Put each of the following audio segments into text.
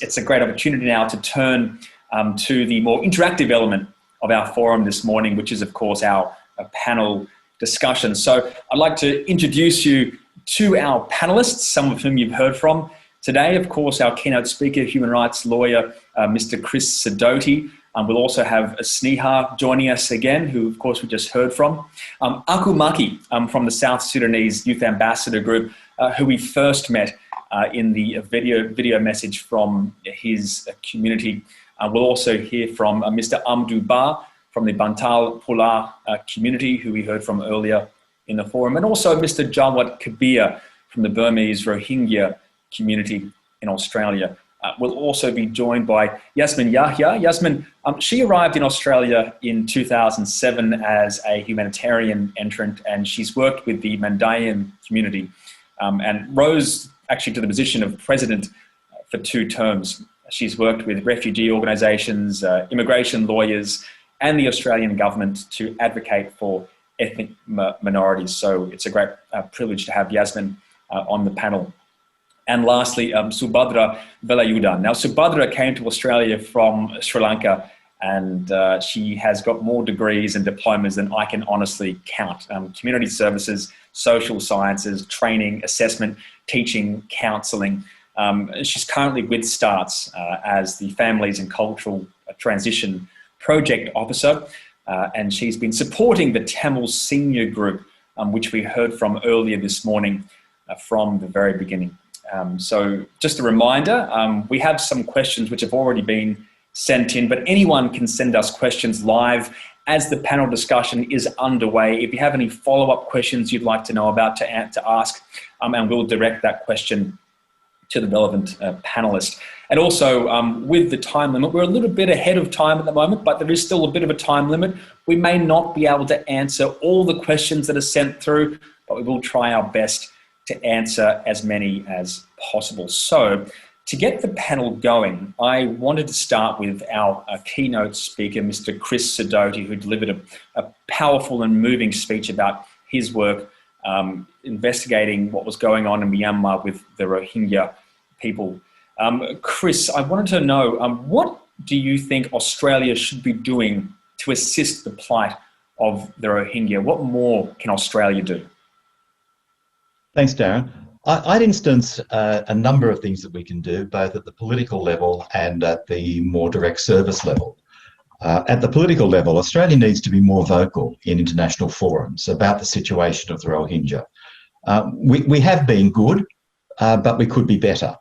It's a great opportunity now to turn to the more interactive element of our forum this morning, which is, of course, our panel discussion. So I'd like to introduce you to our panelists, some of whom you've heard from today. Of course, our keynote speaker, human rights lawyer, Mr. Chris Sidoti. We'll also have Sneha joining us again, who, of course, we just heard from. Makki from the South Sudanese Youth Ambassador Group, who we first met in the video message from his community. We'll also hear from Mr. Amadu from the Bantal Pulaar community, who we heard from earlier in the forum, and also Mr. Jawat Kabir from the Burmese Rohingya community in Australia. We'll also be joined by Yassmen Yahya. Yassmen, she arrived in Australia in 2007 as a humanitarian entrant, and she's worked with the Mandaean community and rose actually to the position of president for 2 terms. She's worked with refugee organisations, immigration lawyers, and the Australian government to advocate for ethnic minorities. So it's a great privilege to have Yassmen on the panel. And lastly, Subadra Velayudan. Now, Subadra came to Australia from Sri Lanka, and she has got more degrees and diplomas than I can honestly count. Community services, social sciences, training, assessment, teaching, counselling. She's currently with STARTS as the Families and Cultural Transition Project Officer, and she's been supporting the Tamil Senior Group, which we heard from earlier this morning from the very beginning. So just a reminder, we have some questions which have already been sent in, but anyone can send us questions live as the panel discussion is underway. If you have any follow-up questions you'd like to know about to ask, and we'll direct that question to the relevant panelist. And also with the time limit, we're a little bit ahead of time at the moment, but there is still a bit of a time limit. We may not be able to answer all the questions that are sent through, but we will try our best to answer as many as possible. So to get the panel going, I wanted to start with our keynote speaker, Mr. Chris Sidoti, who delivered a powerful and moving speech about his work investigating what was going on in Myanmar with the Rohingya people. Chris, I wanted to know, what do you think Australia should be doing to assist the plight of the Rohingya? What more can Australia do? Thanks, Darren. I'd instance a number of things that we can do, both at the political level and at the more direct service level. At the political level, Australia needs to be more vocal in international forums about the situation of the Rohingya. We have been good, but we could be better.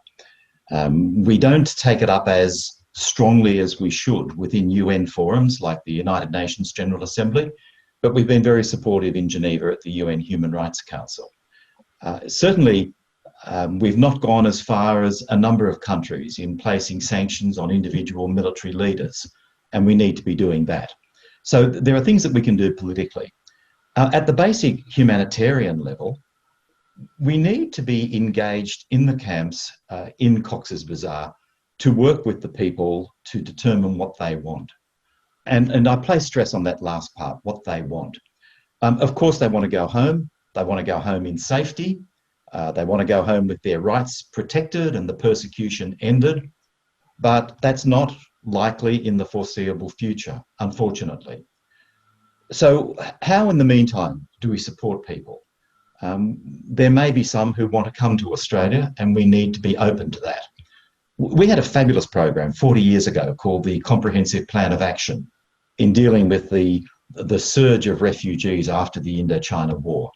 We don't take it up as strongly as we should within UN forums like the United Nations General Assembly, but we've been very supportive in Geneva at the UN Human Rights Council. Certainly, we've not gone as far as a number of countries in placing sanctions on individual military leaders, and we need to be doing that. So there are things that we can do politically. At the basic humanitarian level, we need to be engaged in the camps in Cox's Bazar to work with the people to determine what they want. And I place stress on that last part, what they want. Of course, they want to go home. They want to go home in safety. They want to go home with their rights protected and the persecution ended. But that's not likely in the foreseeable future, unfortunately. So how, in the meantime, do we support people? There may be some who want to come to Australia, and we need to be open to that. We had a fabulous program 40 years ago called the Comprehensive Plan of Action in dealing with the surge of refugees after the Indochina War.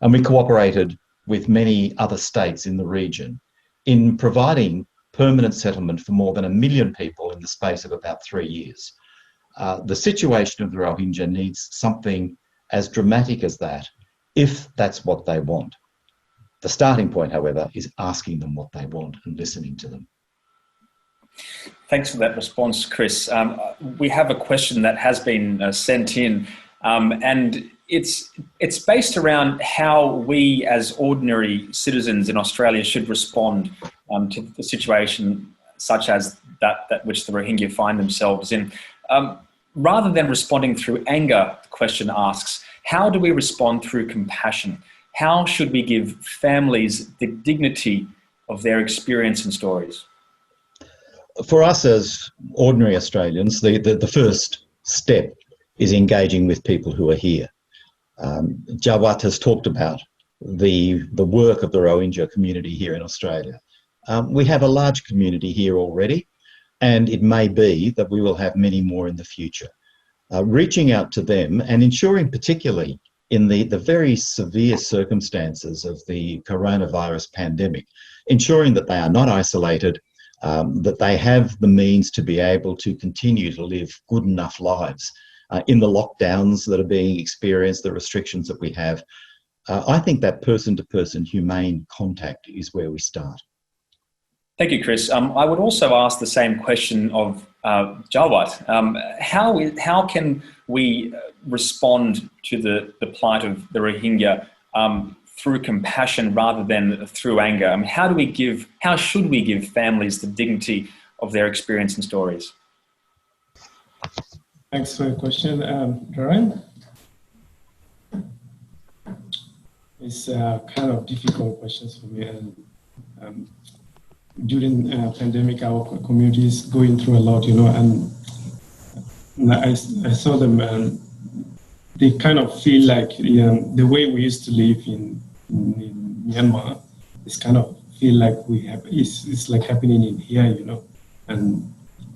And we cooperated with many other states in the region in providing permanent settlement for more than 1 million people in the space of about 3 years. The situation of the Rohingya needs something as dramatic as that, if that's what they want. The starting point, however, is asking them what they want and listening to them. Thanks for that response, Chris. We have a question that has been sent in, and it's based around how we as ordinary citizens in Australia should respond to the situation such as that which the Rohingya find themselves in. Rather than responding through anger, the question asks, how do we respond through compassion? How should we give families the dignity of their experience and stories? for us as ordinary Australians, the first step is engaging with people who are here. Jawat has talked about the work of the Rohingya community here in Australia. We have a large community here already, and it may be that we will have many more in the future. Reaching out to them and ensuring, particularly in the very severe circumstances of the coronavirus pandemic, ensuring that they are not isolated, that they have the means to be able to continue to live good enough lives in the lockdowns that are being experienced, the restrictions that we have. I think that person-to-person humane contact is where we start. Thank you, Chris. I would also ask the same question of Jawat. How can we respond to the plight of the Rohingya through compassion rather than through anger? I mean, how should we give families the dignity of their experience and stories? Thanks for your question, Darren. It's kind of difficult questions for me. And during pandemic, our community is going through a lot, and I saw them, and they kind of feel like the way we used to live in Myanmar is kind of feel like it's like happening in here, And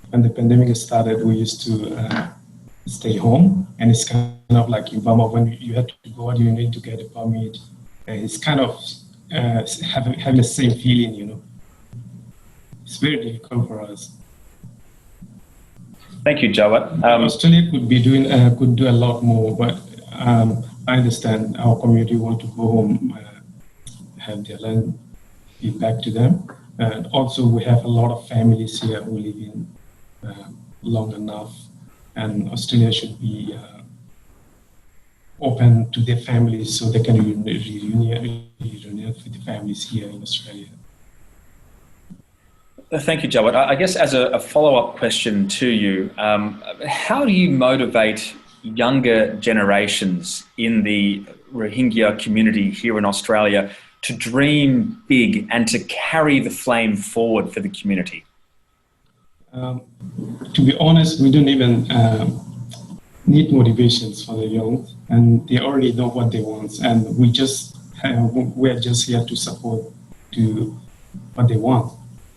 when the pandemic started, we used to stay home, and it's kind of like in Burma, when you have to go out, you need to get a permit. It's kind of having the same feeling, It's very difficult for us. Thank you, Jawat. Australia could do a lot more, but I understand our community want to go home, have their land, give back to them. And also we have a lot of families here who live in long enough, and Australia should be open to their families so they can reunite with the families here in Australia. Thank you, Jawat. I guess as a follow-up question to you, how do you motivate younger generations in the Rohingya community here in Australia to dream big and to carry the flame forward for the community? To be honest, we don't even need motivations for the young, and they already know what they want, and we're just here to support to what they want,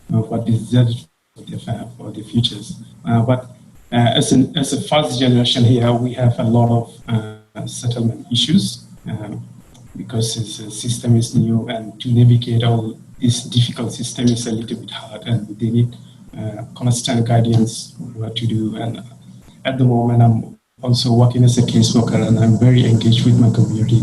what is desired for their futures. But as a first generation here, we have a lot of settlement issues because the system is new, and to navigate all this difficult system is a little bit hard, and they need constant guidance what to do. And at the moment, I'm also working as a caseworker, and I'm very engaged with my community.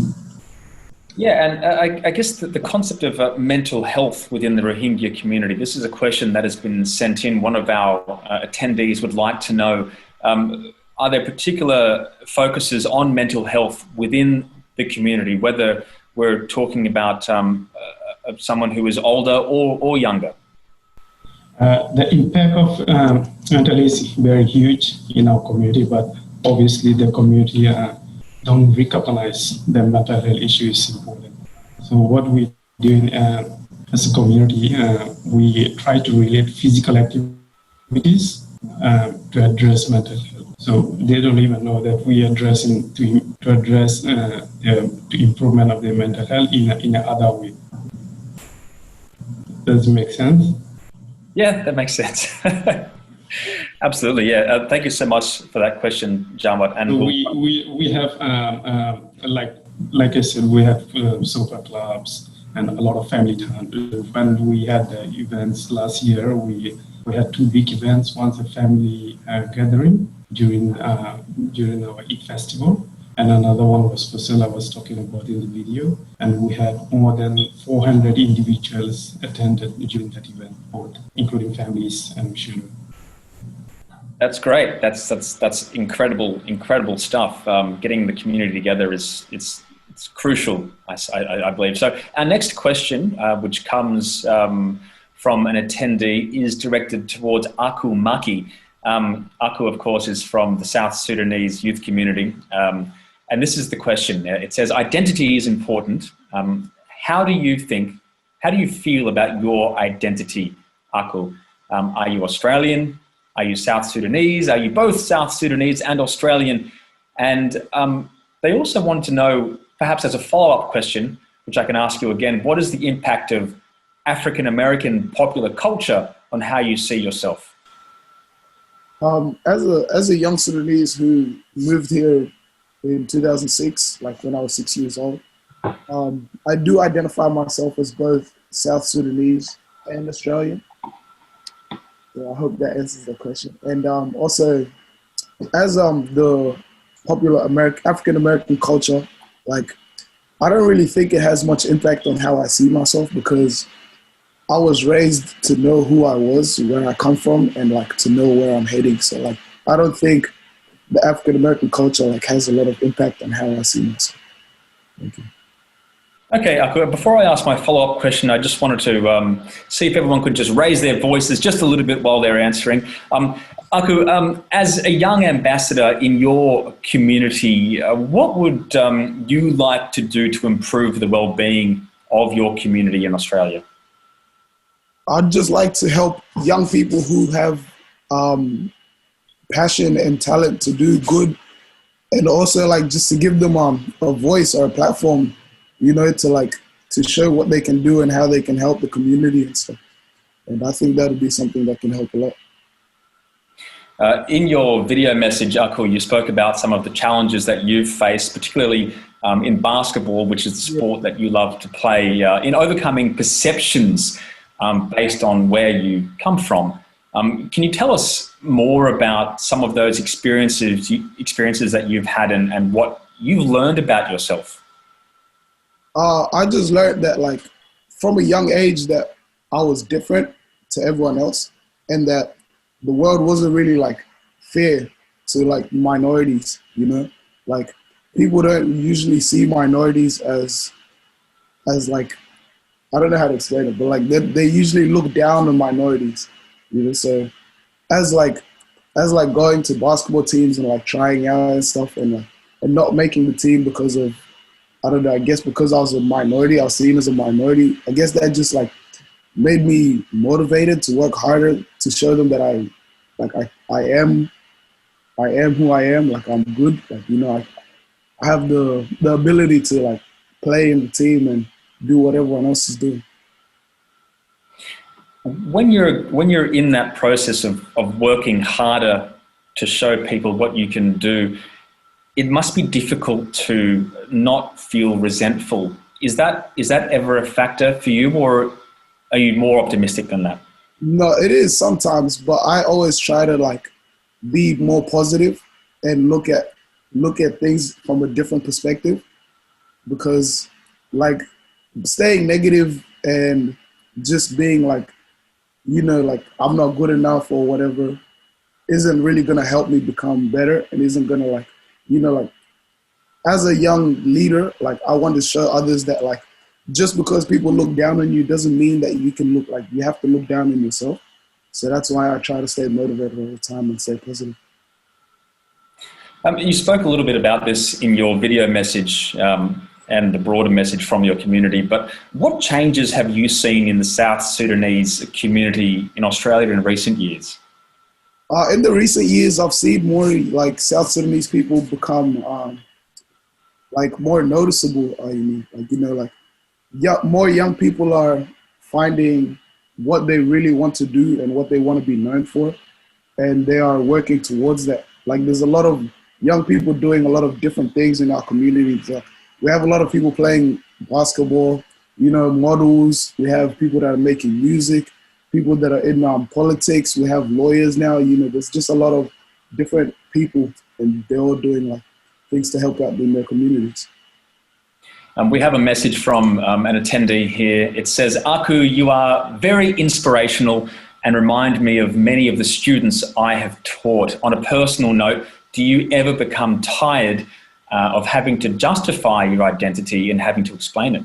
Yeah, and I guess the concept of mental health within the Rohingya community, this is a question that has been sent in. One of our attendees would like to know, are there particular focuses on mental health within the community, whether we're talking about someone who is older or younger? The impact of mental is very huge in our community, but obviously the community don't recognize the mental health issue is important. So what we're doing as a community, we try to relate physical activities to address mental health. So they don't even know that we are addressing to address the improvement of their mental health in another way. Does it make sense? Yeah, that makes sense. Absolutely, yeah. Thank you so much for that question, Jawat. And so we have like I said, we have super clubs and a lot of family time. When we had the events last year, we had two big events. One's a family gathering during our Eid festival, and another one was Fasal I was talking about in the video. And we had more than 400 individuals attended during that event, both including families and children. That's great. That's incredible stuff. Getting the community together it's crucial, I believe. So our next question, which comes from an attendee, is directed towards Makki. Aku, of course, is from the South Sudanese youth community. And this is the question. It says, identity is important. How do you feel about your identity, Aku? Are you Australian? Are you South Sudanese? Are you both South Sudanese and Australian? And they also want to know, perhaps as a follow-up question, which I can ask you again, what is the impact of African-American popular culture on how you see yourself? As a young Sudanese who moved here in 2006, like when I was 6 years old, I do identify myself as both South Sudanese and Australian. So I hope that answers the question. And also, as the popular African-American culture, like, I don't really think it has much impact on how I see myself, because I was raised to know who I was, where I come from, and like to know where I'm heading. So like, I don't think the African-American culture like has a lot of impact on how I see myself. Thank you. Okay, Aku, before I ask my follow-up question, I just wanted to see if everyone could just raise their voices just a little bit while they're answering. Aku, as a young ambassador in your community, what would you like to do to improve the well-being of your community in Australia? I'd just like to help young people who have passion and talent to do good, and also like just to give them a voice or a platform, you know, to show what they can do and how they can help the community and stuff. And I think that would be something that can help a lot. In your video message, Aku, you spoke about some of the challenges that you've faced, particularly in basketball, which is the sport that you love to play, in overcoming perceptions based on where you come from. Can you tell us more about some of those experiences that you've had and what you've learned about yourself? I just learned that, like, from a young age, that I was different to everyone else, and that the world wasn't really like fair to like minorities, you know? Like, people don't usually see minorities as like, I don't know how to explain it, but like they usually look down on minorities, you know? So as going to basketball teams and like trying out and stuff, and not making the team because of, I don't know, I guess because I was a minority, I was seen as a minority. I guess that just like made me motivated to work harder to show them that I am who I am. Like, I'm good. Like, you know, I have the ability to like play in the team and do what everyone else is doing. When you're in that process of working harder to show people what you can do, it must be difficult to not feel resentful. Is that ever a factor for you, or are you more optimistic than that? No, it is sometimes, but I always try to like be more positive and look at things from a different perspective, because like staying negative and just being like, you know, like I'm not good enough or whatever isn't really gonna help me become better, and isn't gonna like, you know, like as a young leader, like I want to show others that like just because people look down on you doesn't mean that you can look like, you have to look down on yourself. So that's why I try to stay motivated all the time and stay positive. You spoke a little bit about this in your video message and the broader message from your community, but what changes have you seen in the South Sudanese community in Australia in recent years? In the recent years, I've seen more like South Sudanese people become like more noticeable. Like, you know, like more young people are finding what they really want to do and what they want to be known for, and they are working towards that. Like, there's a lot of young people doing a lot of different things in our community. So we have a lot of people playing basketball, you know, models. We have people that are making music, people that are in politics. We have lawyers now. You know, there's just a lot of different people, and they're all doing like things to help out in their communities. We have a message from an attendee here. It says, Aku, you are very inspirational and remind me of many of the students I have taught. On a personal note, do you ever become tired of having to justify your identity and having to explain it?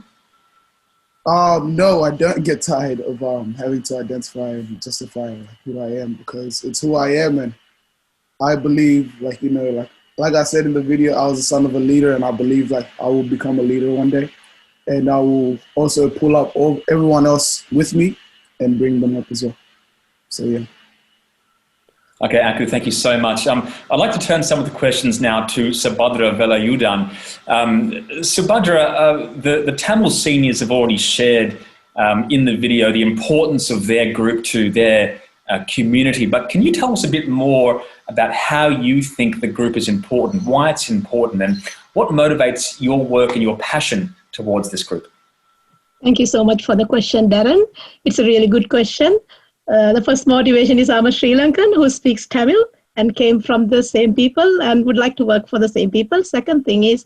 No, I don't get tired of having to identify and justify who I am, because it's who I am. And I believe, like, you know, like I said in the video, I was the son of a leader, and I believe like I will become a leader one day, and I will also pull up everyone else with me and bring them up as well. So yeah. Okay, Aku, thank you so much. I'd like to turn some of the questions now to Subadra Velayudan. Subadra, the Tamil seniors have already shared in the video the importance of their group to their community, but can you tell us a bit more about how you think the group is important, why it's important, and what motivates your work and your passion towards this group? Thank you so much for the question, Darren. It's a really good question. The first motivation is I'm a Sri Lankan who speaks Tamil and came from the same people and would like to work for the same people. Second thing is,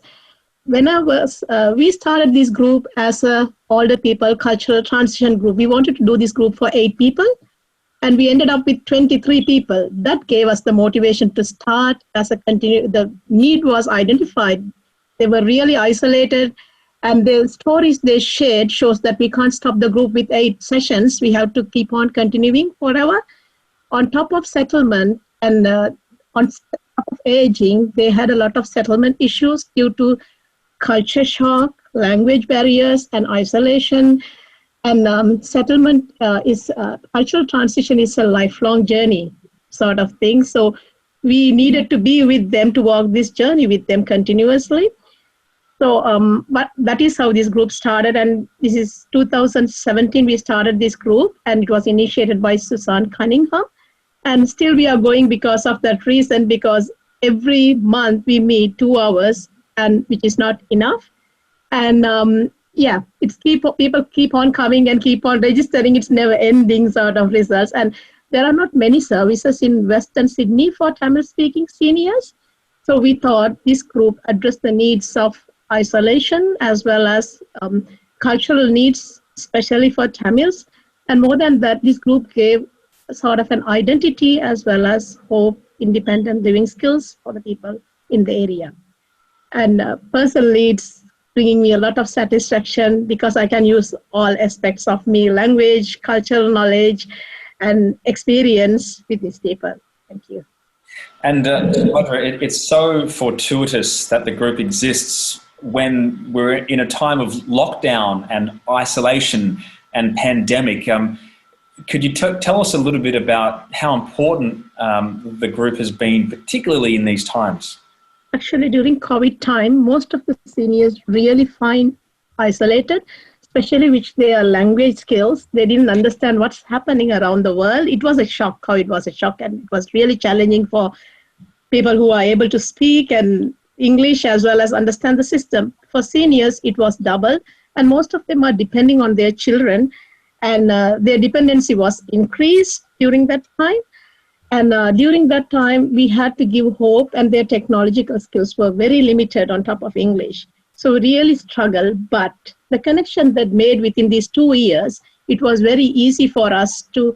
we started this group as a older people cultural transition group. We wanted to do this group for 8 people, and we ended up with 23 people. That gave us the motivation to start as a the need was identified. They were really isolated, and the stories they shared shows that we can't stop the group with 8 sessions. We have to keep on continuing forever. On top of settlement and on top of aging, they had a lot of settlement issues due to culture shock, language barriers, and isolation. And settlement cultural transition is a lifelong journey sort of thing. So we needed to be with them to walk this journey with them continuously. So, but that is how this group started, and this is 2017 we started this group, and it was initiated by Susan Cunningham, and still we are going because of that reason, because every month we meet 2 hours, and which is not enough, and yeah, people keep on coming and keep on registering. It's never ending sort of results, and there are not many services in Western Sydney for Tamil speaking seniors, so we thought this group addressed the needs of isolation as well as cultural needs, especially for Tamils. And more than that, this group gave sort of an identity as well as hope, independent living skills for the people in the area. And personally, it's bringing me a lot of satisfaction because I can use all aspects of me, language, cultural knowledge, and experience with these people. Thank you. And Subadra, it's so fortuitous that the group exists when we're in a time of lockdown and isolation and pandemic. Could you tell us a little bit about how important the group has been, particularly in these times? Actually, during COVID time, most of the seniors really find isolated, especially with their language skills. They didn't understand what's happening around the world. It was a shock. COVID was a shock, and it was really challenging for people who are able to speak and English as well as understand the system. For seniors, it was double, and most of them are depending on their children, and their dependency was increased during that time. And during that time, we had to give hope, and their technological skills were very limited on top of English. So we really struggled, but the connection that made within these 2 years, it was very easy for us to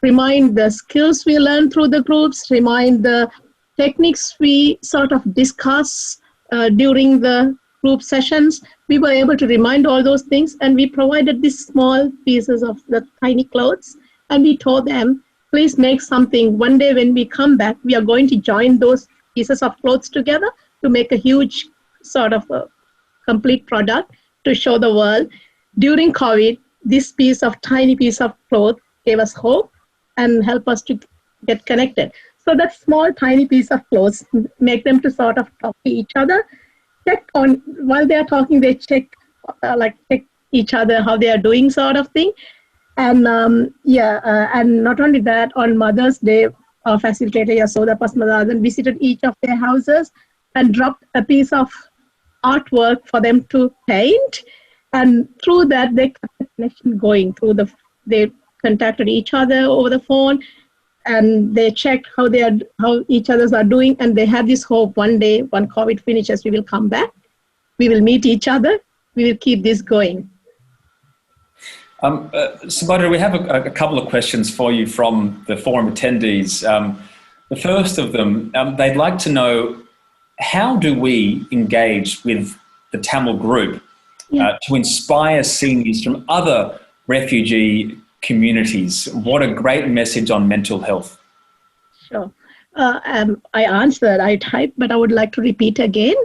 remind the skills we learned through the groups, remind the techniques we sort of discuss during the group sessions. We were able to remind all those things, and we provided these small pieces of the tiny clothes, and we told them, please make something. One day when we come back, we are going to join those pieces of clothes together to make a huge sort of a complete product to show the world. During COVID, this tiny piece of cloth gave us hope and helped us to get connected. So that small, tiny piece of clothes make them to sort of talk to each other. While they are talking, they check each other, how they are doing sort of thing. And and not only that, on Mother's Day, our facilitator, Yasoda Pasmadadan, visited each of their houses and dropped a piece of artwork for them to paint. And through that, they kept the connection going. They contacted each other over the phone, and they checked how each others are doing, and they had this hope one day when COVID finishes, we will come back, we will meet each other, we will keep this going. Subadra, we have a couple of questions for you from the forum attendees. The first of them, they'd like to know, how do we engage with the Tamil group to inspire seniors from other refugee communities? What a great message on mental health. Sure. I answered, I typed, but I would like to repeat again.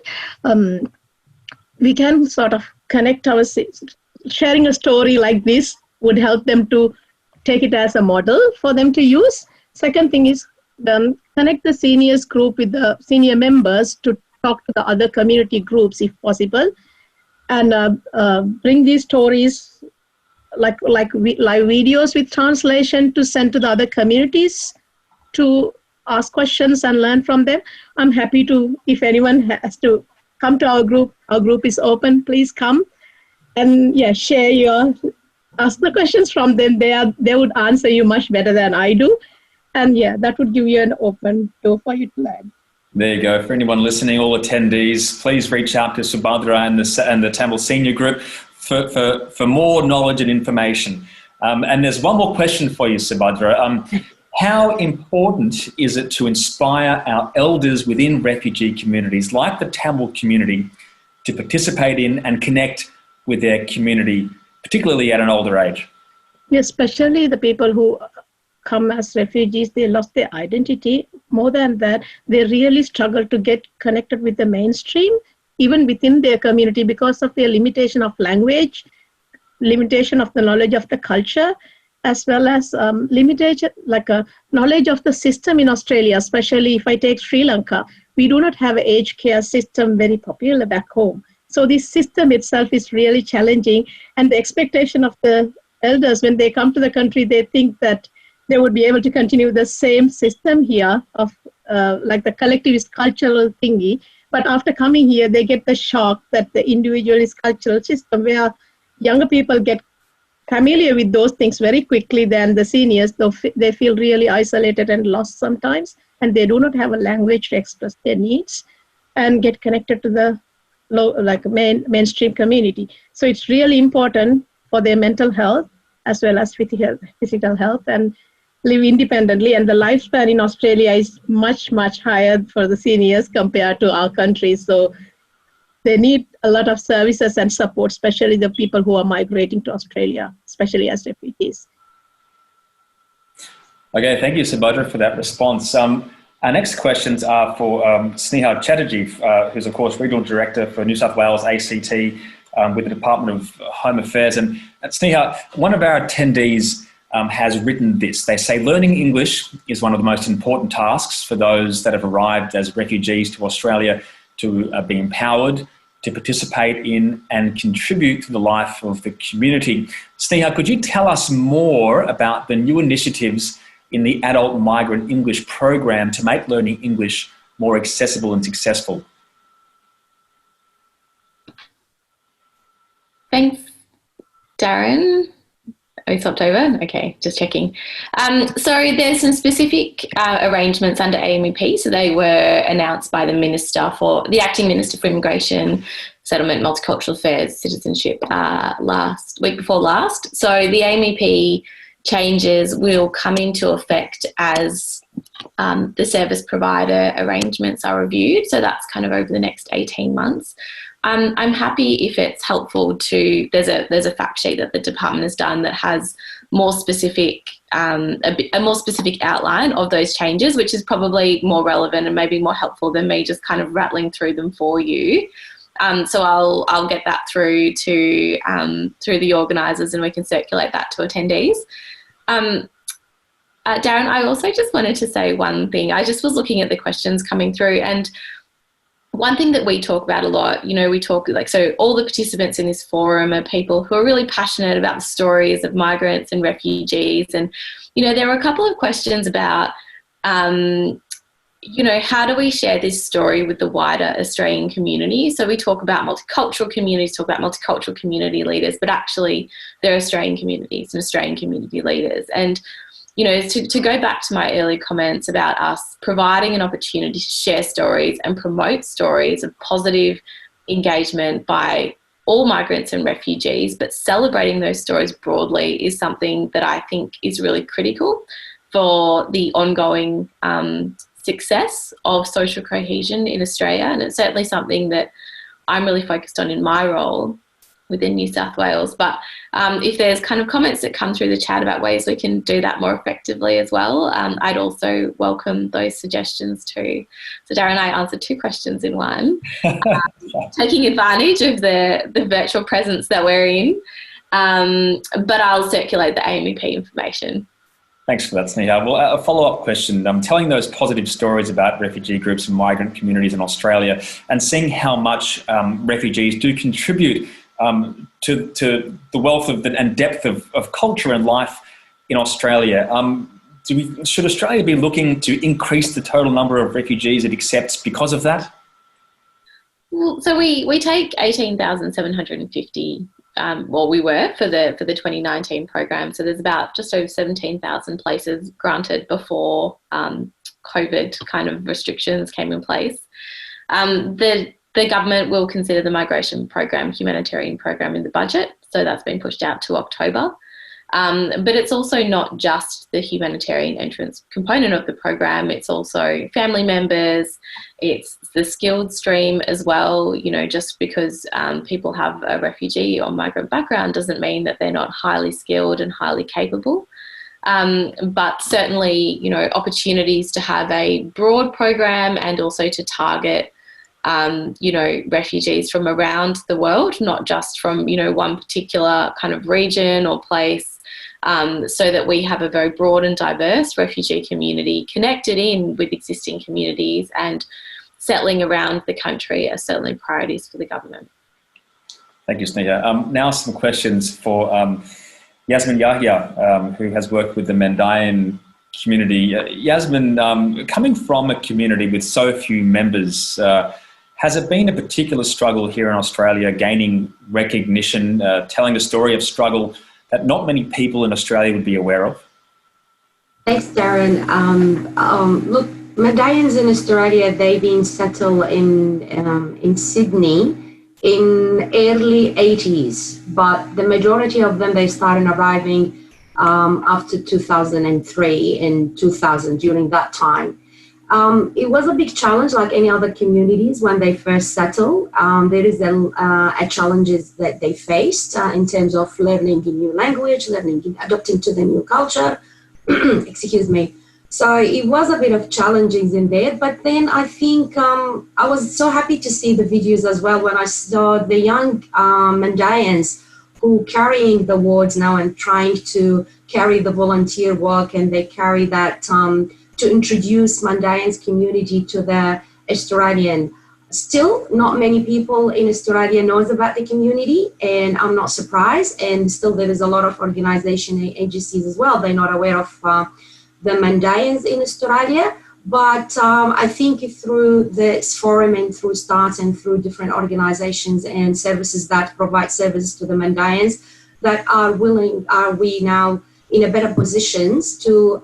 We can sort of connect sharing a story like this would help them to take it as a model for them to use. Second thing is connect the seniors group with the senior members to talk to the other community groups if possible, and bring these stories like live videos with translation to send to the other communities to ask questions and learn from them. I'm happy to, if anyone has to come to our group is open, please come and ask the questions from them. They would answer you much better than I do. And that would give you an open door for you to learn. There you go. For anyone listening, all attendees, please reach out to Subadra and the Tamil Senior Group for more knowledge and information. And there's one more question for you, Subadra. How important is it to inspire our elders within refugee communities like the Tamil community to participate in and connect with their community, particularly at an older age? Especially the people who come as refugees, they lost their identity. More than that, they really struggle to get connected with the mainstream, even within their community, because of their limitation of language, limitation of the knowledge of the culture, as well as limitation, like a knowledge of the system in Australia, especially if I take Sri Lanka. We do not have an aged care system very popular back home. So this system itself is really challenging, and the expectation of the elders when they come to the country, they think that they would be able to continue the same system here of like the collectivist cultural thingy. But after coming here, they get the shock that the individualist cultural system, where younger people get familiar with those things very quickly than the seniors, though they feel really isolated and lost sometimes, and they do not have a language to express their needs and get connected to the mainstream community. So it's really important for their mental health as well as physical health, and live independently. And the lifespan in Australia is much, much higher for the seniors compared to our country. So they need a lot of services and support, especially the people who are migrating to Australia, especially as refugees. Okay, thank you, Subadra, for that response. Our next questions are for Sneha Chatterjee, who's, of course, Regional Director for New South Wales ACT with the Department of Home Affairs. And Sneha, one of our attendees has written this. They say learning English is one of the most important tasks for those that have arrived as refugees to Australia to be empowered, to participate in and contribute to the life of the community. Sneha, could you tell us more about the new initiatives in the Adult Migrant English program to make learning English more accessible and successful? Thanks, Darren. Oh, it's October? Okay, just checking. So there's some specific arrangements under AMEP. So they were announced by the Acting Minister for Immigration, Settlement, Multicultural Affairs, Citizenship week before last. So the AMEP changes will come into effect as the service provider arrangements are reviewed. So that's kind of over the next 18 months. I'm happy if it's helpful there's a fact sheet that the department has done that has more specific, a more specific outline of those changes, which is probably more relevant and maybe more helpful than me just kind of rattling through them for you. So I'll get that through to the organisers, and we can circulate that to attendees. Darren, I also just wanted to say one thing. I just was looking at the questions coming through, and one thing that we talk about a lot, so all the participants in this forum are people who are really passionate about the stories of migrants and refugees. And, there were a couple of questions about, how do we share this story with the wider Australian community? So we talk about multicultural communities, talk about multicultural community leaders, but actually they're Australian communities and Australian community leaders. And to go back to my earlier comments about us providing an opportunity to share stories and promote stories of positive engagement by all migrants and refugees, but celebrating those stories broadly is something that I think is really critical for the ongoing success of social cohesion in Australia. And it's certainly something that I'm really focused on in my role within New South Wales. But if there's kind of comments that come through the chat about ways we can do that more effectively as well, I'd also welcome those suggestions too. So Darren and I answered 2 questions in one, taking advantage of the virtual presence that we're in. but I'll circulate the AMEP information. Thanks for that, Sneha. Well, a follow-up question. Telling those positive stories about refugee groups and migrant communities in Australia and seeing how much refugees do contribute to the wealth of and depth of culture and life in Australia. Should Australia be looking to increase the total number of refugees it accepts because of that? Well, so we take 18,750. We were for the 2019 program. So there's about just over 17,000 places granted before COVID kind of restrictions came in place. The government will consider the migration program, humanitarian program in the budget. So that's been pushed out to October. But it's also not just the humanitarian entrance component of the program. It's also family members. It's the skilled stream as well. You know, just because people have a refugee or migrant background doesn't mean that they're not highly skilled and highly capable. But certainly, you know, opportunities to have a broad program and also to target you know, refugees from around the world, not just from, you know, one particular kind of region or place, so that we have a very broad and diverse refugee community connected in with existing communities and settling around the country are certainly priorities for the government. Thank you, Sneha. Now some questions for Yassmen Yahya, who has worked with the Mandaean community. Yassmen, coming from a community with so few members, has it been a particular struggle here in Australia gaining recognition, telling a story of struggle that not many people in Australia would be aware of? Thanks, Darren. Look, Mandaeans in Australia, they've been settled in Sydney in early 80s, but the majority of them, they started arriving after 2003 and 2000, during that time. It was a big challenge, like any other communities when they first settle. There is a challenges that they faced in terms of learning a new language, adapting to the new culture. Excuse me. So it was a bit of challenges in there, but then I think I was so happy to see the videos as well when I saw the young Mandaeans who carrying the words now and trying to carry the volunteer work, and they carry that to introduce Mandaeans community to the Australian. Still, not many people in Australia knows about the community, and I'm not surprised. And still, there is a lot of organization and agencies as well. They're not aware of the Mandaeans in Australia. But I think through this forum and through START and through different organizations and services that provide services to the Mandaeans that are we now in a better positions to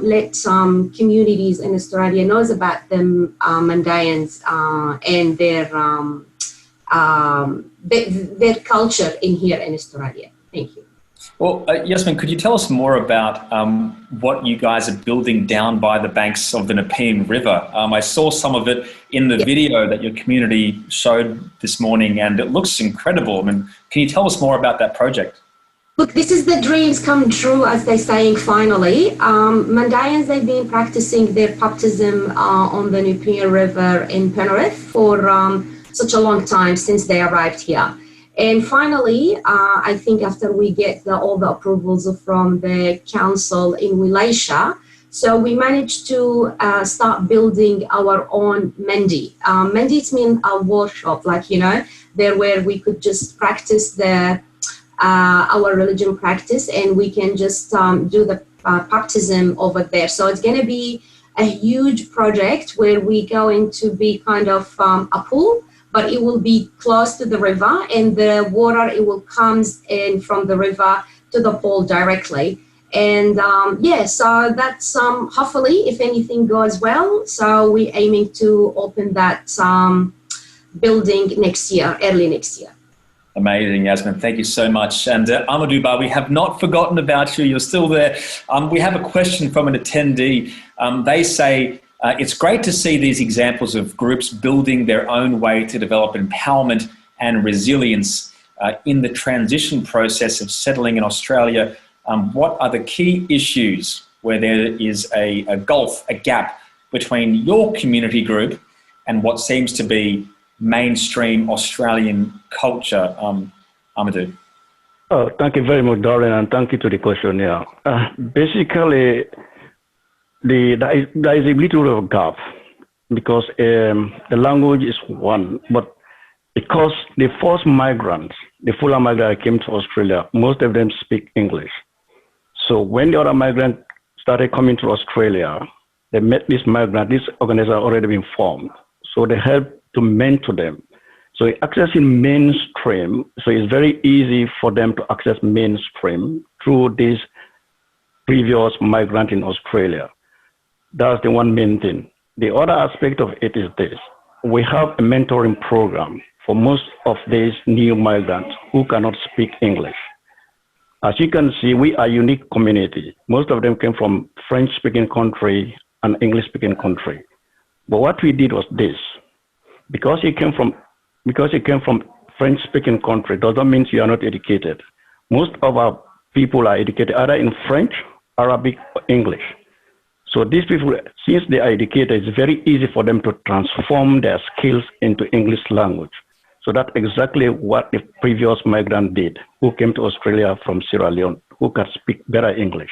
let some communities in Australia knows about them Mandaeans and their culture in here in Australia. Thank you. Well, Yassmen, could you tell us more about what you guys are building down by the banks of the Nepean River? I saw some of it in the video that your community showed this morning, and it looks incredible. I mean, can you tell us more about that project? Look, this is the dreams come true, as they're saying, finally. Mandaeans, they've been practicing their baptism on the Nepean River in Penrith for such a long time since they arrived here. And finally, I think after we get all the approvals from the council in Wilaysia, so we managed to start building our own Mendi. Mendi means a workshop, like, you know, there where we could just practice our religion practice, and we can just do the baptism over there. So it's going to be a huge project where we going to be kind of a pool, but it will be close to the river, and the water, it will come in from the river to the pool directly. And so that's hopefully, if anything goes well, so we're aiming to open that building next year, early next year. Amazing, Yassmen. Thank you so much. And Amadu, we have not forgotten about you. You're still there. We have a question from an attendee. They say, it's great to see these examples of groups building their own way to develop empowerment and resilience in the transition process of settling in Australia. What are the key issues where there is a gulf, a gap between your community group and what seems to be mainstream Australian culture? Amadu? Oh, thank you very much, Darren, and thank you to the question. Yeah, basically, there is a little of a gap because the language is one, but because the first migrants, the Pulaar migrants came to Australia, most of them speak English. So when the other migrants started coming to Australia, they met this migrant, this organization had already been formed. So they helped to mentor them. So accessing mainstream, so it's very easy for them to access mainstream through this previous migrant in Australia. That's the one main thing. The other aspect of it is this. We have a mentoring program for most of these new migrants who cannot speak English. As you can see, we are a unique community. Most of them came from French-speaking country and English-speaking country. But what we did was this. Because you came from French-speaking country doesn't mean you are not educated. Most of our people are educated either in French, Arabic, or English. So these people, since they are educated, it's very easy for them to transform their skills into English language. So that's exactly what the previous migrant did, who came to Australia from Sierra Leone, who can speak better English.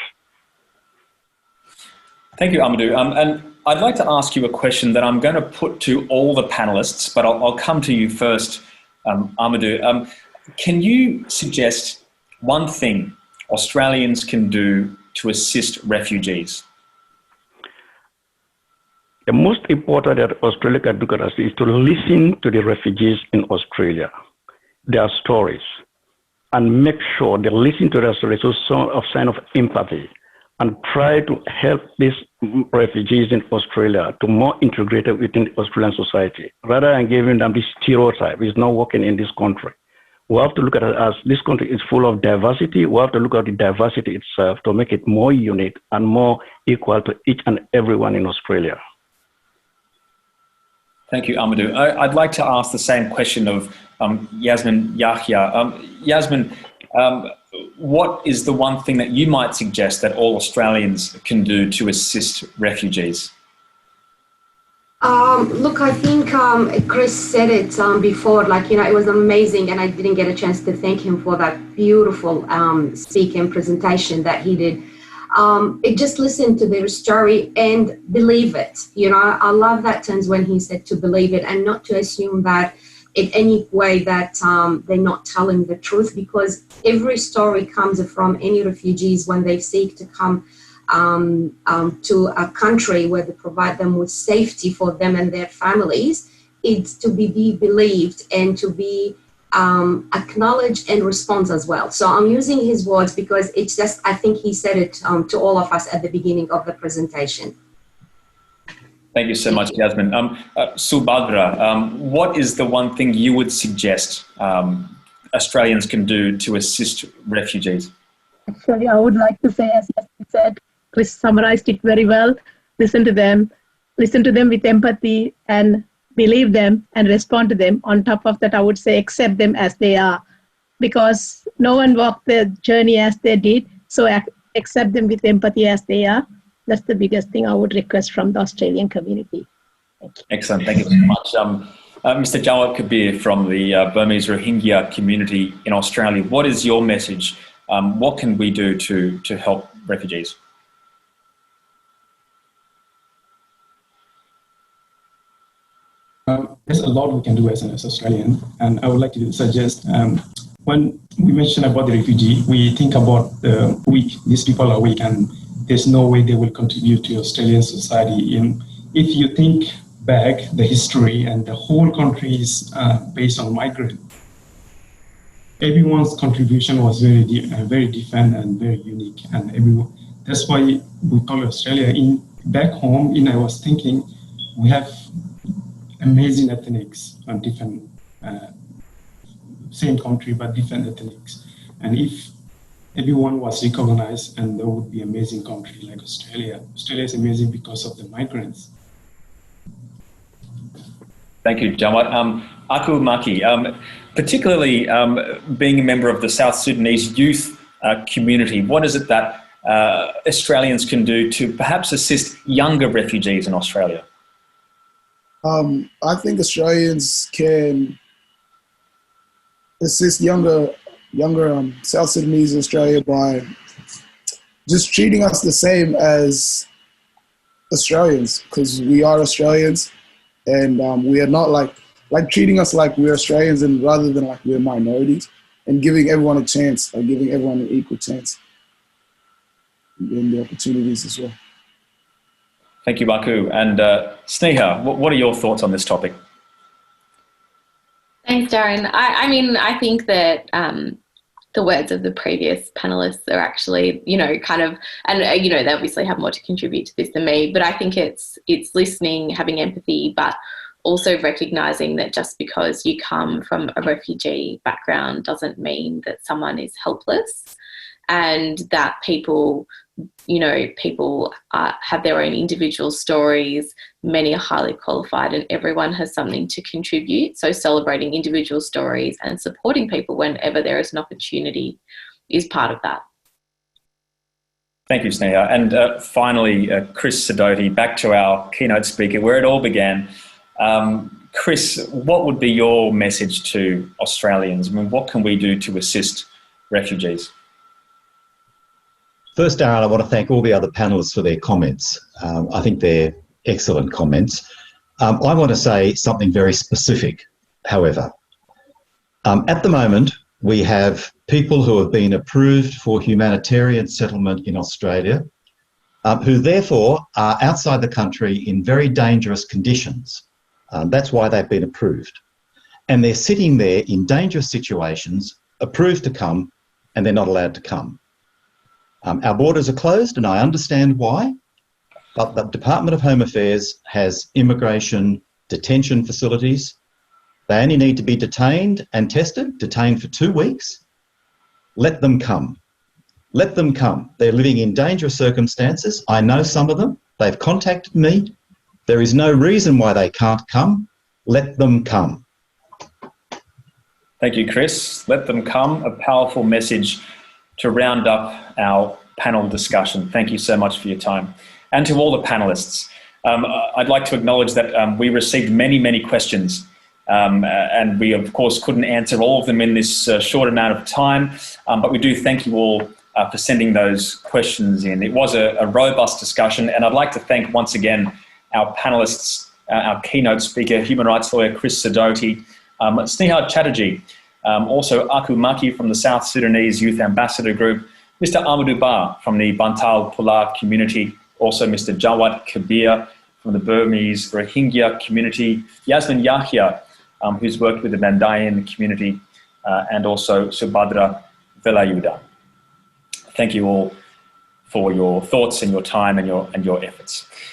Thank you, Amadu. And I'd like to ask you a question that I'm going to put to all the panelists, but I'll come to you first, Amadu. Can you suggest one thing Australians can do to assist refugees? The most important that Australia can do is to listen to the refugees in Australia, their stories, and make sure they listen to their stories with a sign of empathy, and try to help these refugees in Australia to more integrate within Australian society, rather than giving them this stereotype. It's not working in this country. We have to look at it as this country is full of diversity. We have to look at the diversity itself to make it more unique and more equal to each and everyone in Australia. Thank you, Amadu. I'd like to ask the same question of Yassmen Yahya. Yassmen, what is the one thing that you might suggest that all Australians can do to assist refugees? Look, I think Chris said it before, it was amazing, and I didn't get a chance to thank him for that beautiful speak and presentation that he did. Just listen to their story and believe it. I love that terms when he said to believe it and not to assume that in any way that they're not telling the truth, because every story comes from any refugees when they seek to come to a country where they provide them with safety for them and their families. It's to be believed and to be acknowledged and respond as well. So I'm using his words because it's just, I think he said it to all of us at the beginning of the presentation. Thank you so much, Yassmen. Subadra, what is the one thing you would suggest Australians can do to assist refugees? Actually, I would like to say, as Yassmen said, Chris summarized it very well. Listen to them with empathy and believe them and respond to them. On top of that, I would say accept them as they are, because no one walked the journey as they did. So accept them with empathy as they are. That's the biggest thing I would request from the Australian community. Thank you. Excellent. Thank you so much. Mr. Jawat Kabir from the Burmese Rohingya community in Australia, what is your message? What can we do to help refugees? There's a lot we can do as an Australian, and I would like to suggest when we mention about the refugee, we think about the weak. These people are weak, and there's no way they will contribute to Australian society. And if you think back the history, and the whole country is based on migrant, everyone's contribution was very different and very unique, and that's why we call Australia. Back home, I was thinking we have amazing ethnics on different, same country, but different ethnics. And if everyone was recognized, and there would be amazing country like Australia. Australia is amazing because of the migrants. Thank you, Jawat. Aku Makki, particularly being a member of the South Sudanese youth community, what is it that Australians can do to perhaps assist younger refugees in Australia? I think Australians can assist younger younger South Sudanese in Australia by just treating us the same as Australians, because we are Australians, and we are not like treating us like we're Australians, and rather than like we're minorities, and giving everyone a chance, like giving everyone an equal chance and the opportunities as well. Thank you, Baku. And Sneha, what are your thoughts on this topic? Thanks, Darren. I mean, I think that the words of the previous panelists are actually, kind of, and, they obviously have more to contribute to this than me, but I think it's listening, having empathy, but also recognising that just because you come from a refugee background doesn't mean that someone is helpless, and that people have their own individual stories. Many are highly qualified, and everyone has something to contribute. So celebrating individual stories and supporting people whenever there is an opportunity is part of that. Thank you, Sneha. And finally, Chris Sidoti, back to our keynote speaker, where it all began. Chris, what would be your message to Australians? I mean, what can we do to assist refugees? First, Darren, I want to thank all the other panellists for their comments. I think they're excellent comments. I want to say something very specific, however. At the moment, we have people who have been approved for humanitarian settlement in Australia, who therefore are outside the country in very dangerous conditions. That's why they've been approved. And they're sitting there in dangerous situations, approved to come, and they're not allowed to come. Our borders are closed, and I understand why, but the Department of Home Affairs has immigration detention facilities. They only need to be detained and tested, detained for 2 weeks. Let them come. Let them come. They're living in dangerous circumstances. I know some of them. They've contacted me. There is no reason why they can't come. Let them come. Thank you, Chris. Let them come, a powerful message to round up our panel discussion. Thank you so much for your time. And to all the panelists, I'd like to acknowledge that we received many, many questions, and we, of course, couldn't answer all of them in this short amount of time, but we do thank you all for sending those questions in. It was a robust discussion, and I'd like to thank once again our panelists, our keynote speaker, human rights lawyer Chris Sidoti, Sneha Chatterjee, also Makki from the South Sudanese Youth Ambassador Group, Mr. Amadu from the Bantal Pulaar community, also Mr. Jawat Kabir from the Burmese Rohingya community, Yassmen Yahya, who's worked with the Mandaean community, and also Subadra Velayudan. Thank you all for your thoughts and your time and your efforts.